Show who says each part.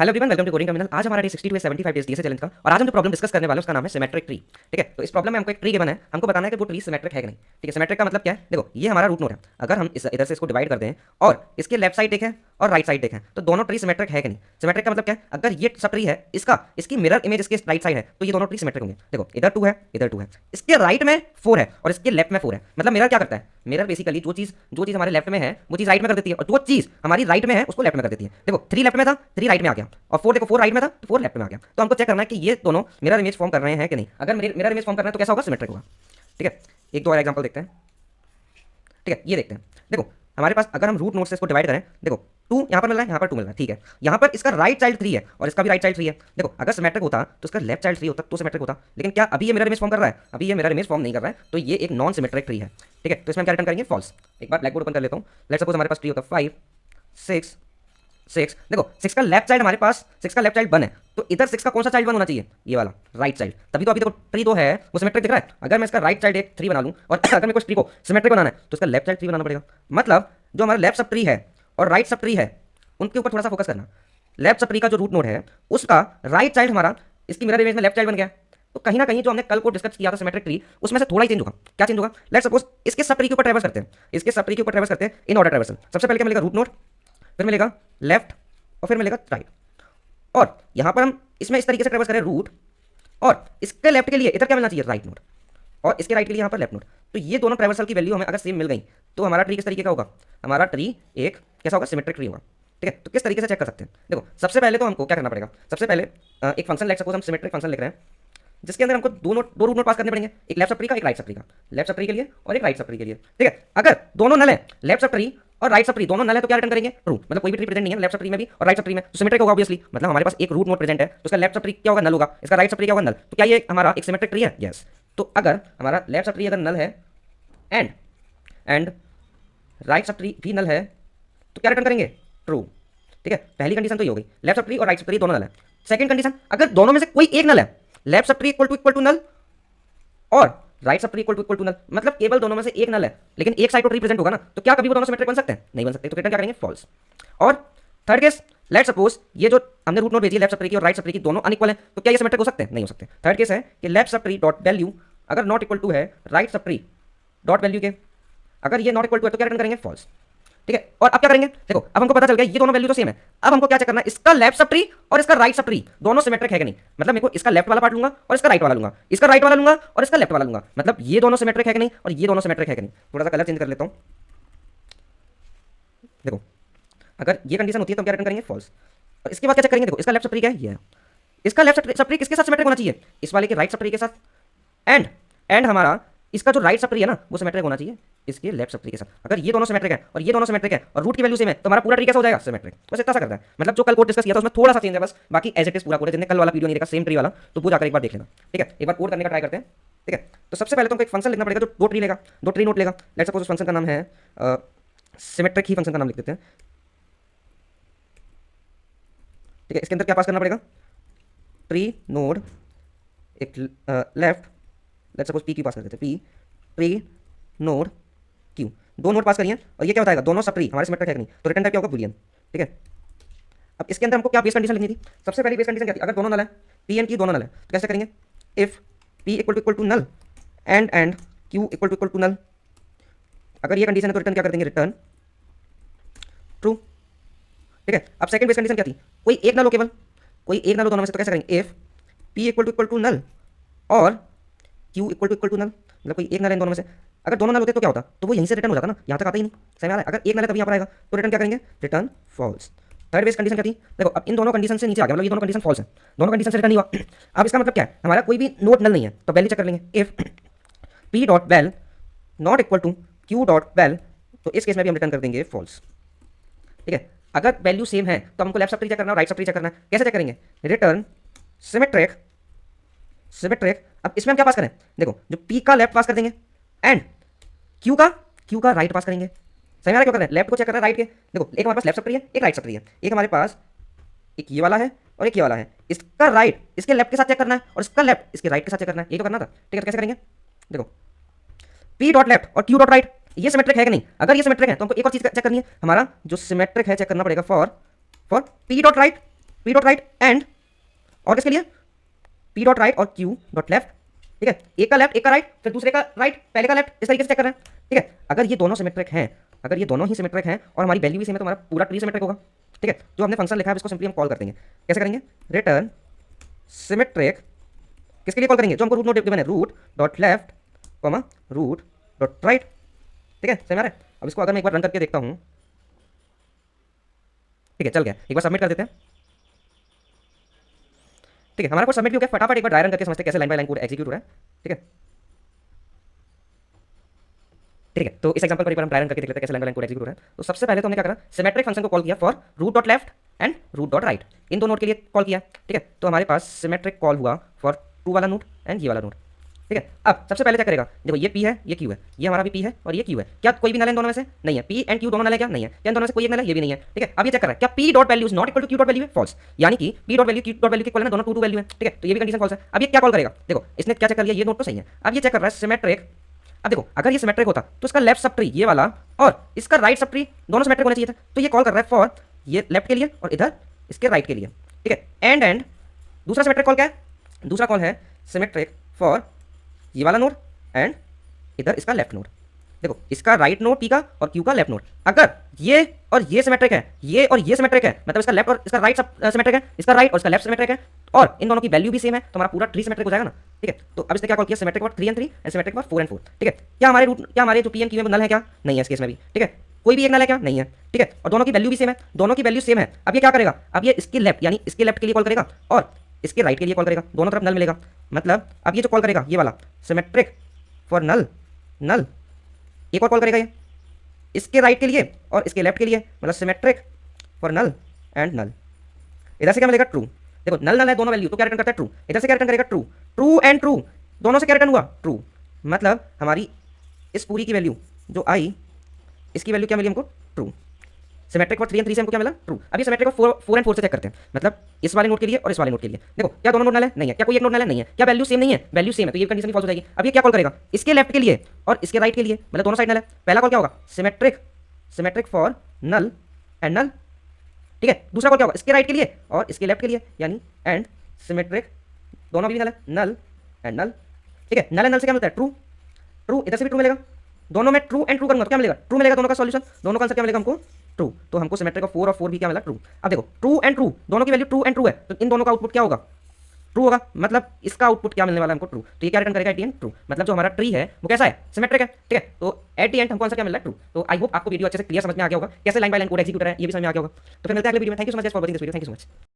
Speaker 1: Hello everyone, welcome to coding terminal. आज हमारा day 62 है 75 डेज डीएसए चैलेंज का, और आज हम जो प्रॉब्लम डिस्कस करने वाले हैं उसका नाम है सिमेट्रिक ट्री। ठीक है, तो इस प्रॉब्लम में हमको एक ट्री गिवन है, हमको बताना है कि वो ट्री सिमेट्रिक है कि नहीं। ठीक है, सिमेट्रिक का मतलब क्या है? देखो, ये हमारा रूट नोड है। अगर हम इधर से इसको डिवाइड करते हैं और इसके लेफ्ट साइड एक है और राइट साइड एक है, तो दोनों ट्री सिमेट्रिक है कि नहीं। सिमेट्रिक का मतलब क्या है? अगर ये सब ट्री है, इसकी मिरर इमेज इसके राइट साइड है, तो ये दोनों ट्री सिमेट्रिक होंगे। देखो, इधर 2 है, इधर 2 है, इसके राइट में 4 है और इसके लेफ्ट में 4 है। मतलब मिरर क्या करता है? मिरर बेसिकली जो चीज हमारे लेफ्ट में है वो चीज राइट में कर देती है, और जो चीज हमारी राइट में है उसको लेफ्ट में कर देती है। देखो, 3 लेफ्ट में था, 3 राइट में आ गया, और 4 देखो 4 राइट में था तो 4 लेफ्ट में आ गया। तो हमको चेक करना है कि ये दोनों मिरर इमेज फॉर्म कर रहे हैं कि नहीं। अगर मिरर इमेज फॉर्म कर रहे हैं तो कैसा होगा? सिमेट्रिक होगा। ठीक है, एक दो और एग्जांपल देखते हैं। ठीक है, ये देखते हैं। देखो, हमारे पास अगर हम रूट नोड से इसको डिवाइड करें, देखो 2 यहाँ पर मिल रहा है, यहाँ पर 2 मिल रहा है। ठीक है, यहाँ पर इसका राइट चाइल्ड 3 है और इसका भी राइट चाइल्ड 3 है। देखो, अगर सिमेट्रिक होता तो इसका लेफ्ट चाइल्ड 3 होता तो सिमेट्रिक होता, लेकिन क्या अभी ये मिरर इमेज फॉर्म कर रहा है? अभी ये मिरर इमेज फॉर्म नहीं कर रहा है, तो ये एक नॉन सिमेट्रिक ट्री है। ठीक है, तो इसमें हम क्या रिटर्न करेंगे? फॉल्स। एक बार ब्लैक बोर्ड ओपन कर लेता हूँ। लेट्स सपोज हमारे पास ट्री होता 5 6 6। देखो, 6 का लेफ्ट साइड हमारे पास 6 का लेफ्ट साइड 1 है, तो इधर 6 का कौन सा चाइल्ड 1 होना चाहिए? ये वाला राइट साइड। तभी तो अभी देखो ट्री 2 है वो सिमेट्रिक दिख रहा है। अगर मैं इसका राइट साइड एक 3 बना लूं, और अगर मेरे को इस ट्री को सिमेट्रिक बनाना है तो इसका लेफ्ट साइड 3 बनाना पड़ेगा। मतलब जो हमारा लेफ्ट सब ट्री है और राइट सब ट्री है, उनके ऊपर थोड़ा सा फोकस करना। लेफ्ट सब ट्री का जो रूट नोड है उसका राइट साइड हमारा इसकी मिरर इमेज में लेफ्ट साइड बन गया, तो कहीं ना कहीं जो हमने कल को डिस्कस किया था सिमेट्रिक ट्री, उसमें से थोड़ा ही चेंज होगा। क्या चेंज होगा? लेट्स सपोज इसके सब ट्री के ऊपर ट्रेवर्स करते हैं, इसके सब ट्री के ऊपर ट्रेवर्स करते हैं इन ऑर्डर ट्रेवर्सल। सबसे पहले क्या मिलेगा? रूट नोड, फिर मिलेगा लेफ्ट, और फिर मिलेगा राइट। और यहां पर हम इसमें इस तरीके से ट्रेवर्स करें रूट, और इसके लेफ्ट के लिए इधर क्या मिलना चाहिए? राइट नोड, और इसके राइट के लिए यहाँ पर लेफ्ट नोड। तो ये दोनों ट्रेवर्सल की वैल्यू हमें अगर सेम मिल गई तो हमारा ट्री किस तरीके का होगा? हमारा ट्री एक कैसा होगा? सिमेट्रिक ट्री होगा। ठीक है, तो किस तरीके से चेक कर सकते हैं? देखो, सबसे पहले तो हमको क्या करना पड़ेगा? सबसे पहले एक फंक्शन लेट सपोज हम सिमेट्रिक फंक्शन लिख रहे हैं, जिसके अंदर हमको दो रूट नोड पास करने पड़ेंगे, एक लेफ्ट सब ट्री का, एक राइट सब ट्री का। लेफ्ट सब ट्री के लिए और एक राइट सब ट्री के लिए। ठीक है, अगर दोनों नल है, लेफ्ट सब ट्री और राइट सब ट्री दोनों नल है, तो क्या रिटर्न करेंगे? ट्रू। मतलब कोई भी ट्री प्रेजेंट नहीं है लेफ्ट सब ट्री में भी और राइट सब ट्री में, तो सिमेट्रिक होगा ऑब्वियसली। मतलब हमारे पास एक रूट नोड प्रेजेंट है, तो इसका लेफ्ट सब ट्री क्या होगा? नल होगा। इसका राइट सब ट्री क्या होगा? नल। तो क्या ये हमारा एक सिमेट्रिक ट्री है? यस। तो अगर हमारा लेफ्ट सब ट्री अगर नल है एंड राइट सब ट्री भी नल है, तो क्या रिटर्न करेंगे? ट्रू। ठीक है, पहली कंडीशन तो ये हो गई, लेफ्ट सब ट्री और राइट सब ट्री दोनों नल है। सेकंड कंडीशन, अगर दोनों में से कोई एक नल है, left sub tree equal to null और right sub tree equal to नल, मतलब केवल दोनों में से एक नल है, लेकिन एक साइड को ट्री प्रेजेंट होगा ना, तो क्या कभी वो दोनों सिमेट्रिक बन सकते हैं? नहीं बन सकते। तो रिटर्न क्या करेंगे? फॉल्स। और थर्ड केस, लेट सपोज ये जो हमने रूट नोड भेजी लेफ्ट सब ट्री की और राइट सब ट्री की दोनों अनइक्वल है, तो क्या ये सिमेट्रिक हो सकते हैं? नहीं हो सकते। थर्ड केस है कि left sub tree dot value अगर नॉट इक्वल टू है right sub tree dot value के, अगर ये नॉट इक्वल टू है तो क्या रिटर्न करेंगे? फॉल्स। ठीक है, और अब क्या करेंगे? देखो, अब हमको पता चल गया ये दोनों वैल्यू तो सेम है। अब हमको क्या चेक करना है? इसका लेफ्ट सब ट्री और इसका राइट सब ट्री दोनों सिमेट्रिक है कि नहीं। मतलब मेरे को इसका लेफ्ट वाला पार्ट लूंगा और इसका राइट वाला लूंगा, इसका राइट वाला लूंगा और इसका लेफ्ट वाला लूंगा, मतलब ये दोनों सिमेट्रिक है कि नहीं और ये दोनों सिमेट्रिक है कि नहीं। थोड़ा सा कलर चेंज कर लेता हूं। देखो, अगर ये कंडीशन होती है तो क्या रिटर्न करेंगे? फॉल्स। और इसके बाद क्या चेक करेंगे? देखो, इसका लेफ्ट सब ट्री क्या है? ये है। इसका लेफ्ट सब ट्री किसके साथ सिमेट्रिक होना चाहिए? इस वाले के राइट सब ट्री के साथ। एंड हमारा इसका जो राइट सब ट्री है ना वो सिमेट्रिक होना चाहिए इसके लेफ्ट सब ट्री के साथ। अगर ये दोनों सिमेट्रिक है और ये दोनों सिमेट्रिक है और रूट की वैल्यू सेम है, तो हमारा पूरा ट्री कैसा हो जाएगा? सिमेट्रिक। बस इतना सा करता है। मतलब जो कल कोड डिस्कस किया था उसमें थोड़ा सा चेंज है बस, बाकी एज इट इज पूरा कोड है। जिसने कल वाला वीडियो नहीं देखा सेम ट्री वाला, तो वो जाकर एक बार देख लेना। ठीक है, एक बार कोड करने का ट्राई करते हैं। ठीक है, तो सबसे पहले तो हमको एक फंक्शन लिखना पड़ेगा जो दो ट्री लेगा, दो ट्री नोट लेगा। लेट्स सपोज उस फंक्शन का नाम है सिमेट्रिक ही फंक्शन का नाम लिख देते हैं। ठीक है, इसके अंदर क्या पास करना पड़ेगा? ट्री नोड एक left, let's suppose P Q pass कर देते हैं। पी ट्री नोड क्यू, दो नोड पास करिए, और ये क्या बताएगा? दोनों सब ट्री हमारे सिमेट्रिक है कि नहीं। तो रिटर्न टाइप क्या होगा? बूलियन। ठीक है, अब इसके अंदर हमको क्या बेस कंडीशन लिखनी थी? सबसे पहली बेस कंडीशन क्या थी? अगर दोनों नल है, पी एंड क्यू दोनों नल है, तो कैसे करेंगे? If P equal to null and Q equal to null, अगर ये कंडीशन है तो रिटर्न क्या कर देंगे? Return true. ठीक है, अब सेकंड बेस कंडीशन क्या थी? कोई एक नल हो, केवल कोई एक नल हो दोनों में से, तो कैसे करेंगे? If P equal to null और क्यू इक्वल टू नल, मतलब कोई एक नल है दोनों में से। अगर दोनों नल होते तो क्या होता? तो वो यहीं से रिटर्न हो जाता ना, यहाँ तक आता ही नहीं। समझ आ रहा है? अगर एक नल है तभी यहाँ पर आएगा, तो रिटर्न क्या करेंगे? Return false. Third base condition क्या थी? देखो, अब इन दोनों कंडीशन से नीचे आ गया, मतलब ये दोनों कंडीशन फॉल्स है, दोनों कंडीशन से रिटर्न नहीं हुआ। अब इसका मतलब क्या है? हमारा कोई भी नोड नल नहीं है, तो वैल्यू चेक कर लेंगे। If P dot val not equal to Q dot val, तो इस केस में भी हम रिटर्न कर देंगे फॉल्स। ठीक है, अगर वैल्यू सेम है तो हमको लेफ्ट सब ट्री चेक करना है, राइट सब ट्री चेक करना है। कैसे चेक करेंगे? Return symmetric. अब इसमें हम क्या पास करें? देखो, जो पी का लेफ्ट पास कर देंगे एंड क्यू का राइट पास करेंगे। समझ आ रहा है? क्यों कर रहे हैं? लेफ्ट को चेक कर रहे हैं राइट के। देखो, एक हमारे पास लेफ्ट सब ट्री है, एक राइट सब ट्री है। एक हमारे पास एक ये वाला है और एक ये वाला है। इसका राइट इसके लेफ्ट के साथ चेक करना है और इसका लेफ्ट इसके राइट के साथ चेक करना है। ये तो करना था। ठीक है, तो कैसे करेंगे? देखो, पी डॉट लेफ्ट और क्यू डॉट राइट, ये सिमेट्रिक है कि नहीं? अगर ये सिमेट्रिक है तो हमको एक और चीज चेक करनी है। हमारा जो सिमेट्रिक है चेक करना पड़ेगा for P dot right P dot right and और किसके लिए पी डॉट राइट और क्यू डॉट लेफ्ट, ठीक है, एक का लेफ्ट एक का राइट फिर दूसरे का राइट पहले का लेफ्ट, इस तरीके से चेक कर रहे हैं, ठीक है। अगर ये दोनों सिमेट्रिक हैं, अगर ये दोनों ही सिमेट्रिक हैं और हमारी वैल्यू भी सेम है तो हमारा पूरा ट्री सिमेट्रिक होगा, ठीक है। जो हमने फंक्शन लिखा है उसको सिंपली हम कॉल कर देंगे, कैसे करेंगे, रिटर्न सिमेट्रिक, किसके लिए कॉल करेंगे, जो हमको रूट नोट गिवन है, root dot left comma root dot right, ठीक है, समझ आ रहा है। अब इसको अगर मैं एक बार रन करके देखता हूँ, ठीक है, चल गया, एक बार सबमिट कर देते हैं, ठीक है, हमारा कोड सबमिट भी हो गया। फटाफट एक बार ड्राई रन करके समझते हैं कैसे line by line code execute हो रहा है, ठीक है, ठीक है। तो इस एग्जांपल पर एक बार हम ड्राई रन करके देख लेते हैं कैसे line by line code execute हो रहा है। तो सबसे पहले तो हमने क्या करा, सिमेट्रिक फंक्शन को कॉल किया for root dot left and root dot right, इन दो नोड के लिए कॉल किया, ठीक है। तो हमारे पास सिमेट्रिक कॉल हुआ फॉर ट्रू वाला नोड एंड ये वाला नोड, ठीक है। अब सबसे पहले क्या करेगा, देखो ये पी है ये क्यू है, ये हमारा भी पी है और ये क्यू है, क्या कोई भी नल है इन दोनों में से, नहीं है, पी एंड क्यू दोनों नल है क्या, नहीं है, क्या इन दोनों से कोई एक नल है, ये भी नहीं है, ठीक है। अब ये चेक कर रहा है क्या P dot value is not equal to Q dot value है, फॉल्स, यानी कि P dot value Q dot value के इक्वल है, दोनों टू टू वैल्यू है, ठीक है। तो ये भी कंडीशन फॉल्स है। अब ये क्या कॉल करेगा, देखो इसने क्या चेक कर लिया, ये नोड तो सही है, अब ये चेक कर रहा है सिमेट्रिक। अब देखो अगर ये सिमेट्रिक होता तो इसका लेफ्ट सब ट्री ये वाला और इसका राइट सब ट्री दोनों सिमेट्रिक होने चाहिए था, तो ये कॉल कर रहा है फॉर ये लेफ्ट के लिए और इधर इसके राइट के लिए, ठीक है। एंड दूसरा सिमेट्रिक कॉल क्या है, दूसरा कॉल है सिमेट्रिक फॉर ये वाला नोड एंड इधर इसका लेफ्ट नोड, देखो इसका राइट नोड पी का और क्यू का लेफ्ट नोड, अगर ये और ये सिमेट्रिक है, ये और ये सिमेट्रिक है, मतलब इसका लेफ्ट और इसका राइट सिमेट्रिक है, इसका राइट और इसका लेफ्ट सिमेट्रिक है और इन दोनों की वैल्यू भी सेम है, तो हमारा पूरा ट्री सिमेट्रिक हो जाएगा ना, ठीक है। तो अब इसने क्या कॉल किया, symmetric for 3 and 3 and symmetric for 4 and 4, ठीक है। क्या हमारे रूट, क्या हमारे जो पी एंड क्यू में नल है क्या, नहीं है इस केस में भी, ठीक है, कोई भी एक नल है क्या, नहीं है, ठीक है। और दोनों की वैल्यू भी सेम है, दोनों की वैल्यू सेम है। अब ये क्या करेगा, अब ये इसके लेफ्ट यानी इसके लेफ्ट के लिए कॉल करेगा और इसके राइट के लिए कॉल करेगा, दोनों तरफ नल मिलेगा, मतलब अब ये जो कॉल करेगा ये वाला सिमेट्रिक फॉर नल नल, एक और कॉल करेगा ये इसके राइट के लिए और इसके लेफ्ट के लिए, मतलब symmetric for null and null. इधर से क्या मिलेगा, ट्रू, देखो नल नल है दोनों वैल्यू, तो क्या रिटर्न करता है, ट्रू। इधर से क्या रिटर्न करेगा, ट्रू, ट्रू एंड ट्रू, दोनों से क्या रिटर्न हुआ, ट्रू, मतलब हमारी इस पूरी की वैल्यू जो आई, इसकी वैल्यू क्या मिली हमको, ट्रू। सिमेट्रिक फॉर 3 एंड 3 से हमको क्या मिला, ट्रू। अब ये सिमेट्रिक फॉर 4 एंड 4 से चेक करते हैं, मतलब इस वाले नोड के लिए और इस वाले नोड के लिए, देखो क्या दोनों नोड नल है, नहीं है, क्या कोई एक नोड नल है, नहीं है, क्या वैल्यू सेम नहीं है, वैल्यू सेम है, तो ये कंडीशन फॉल्स हो जाएगी। अब ये क्या कॉल करेगा, इसके लेफ्ट के लिए और इसके राइट के लिए, मतलब दोनों साइड नल है, पहला कॉल क्या होगा, symmetric symmetric for null and null, ठीक है। दूसरा कॉल क्या होगा, इसके राइट के लिए और इसके लेफ्ट के लिए, यानी एंड सिमेट्रिक, दोनों भी नल है, नल एंड नल, ठीक है। नल एंड नल से क्या मिलता है, ट्रू, ट्रू, इधर से भी ट्रू मिलेगा, दोनों में ट्रू एंड ट्रू करूंगा तो क्या मिलेगा, ट्रू मिलेगा, दोनों का सॉल्यूशन, दोनों का आंसर क्या मिलेगा हमको, ट्रू। तो हमको सिमेट्रिक का 4 और 4 भी क्या मिला, ट्रू। अब देखो ट्रू एंड ट्रू, दोनों की वैल्यू ट्रू एंड ट्रू है, तो इन दोनों का आउटपुट क्या होगा, ट्रू होगा, मतलब इसका आउटपुट क्या मिलने वाला है हमको, ट्रू। तो ये क्या रिटर्न करेगा, एट दी एंड ट्रू, मतलब जो हमारा ट्री है वो कैसा है, सिमेट्रिक है, ठीक है। तो एट दी एंड हमको आंसर क्या मिल रहा है, ट्रू। तो आई होप आपको वीडियो अच्छे से क्लियर समझ में आ गया होगा, कैसे line by line code execute है ये भी समझ में आ गया होगा। तो फिर मिलते हैं अगले वीडियो में। Thank you so much for watching this video, thank you so much.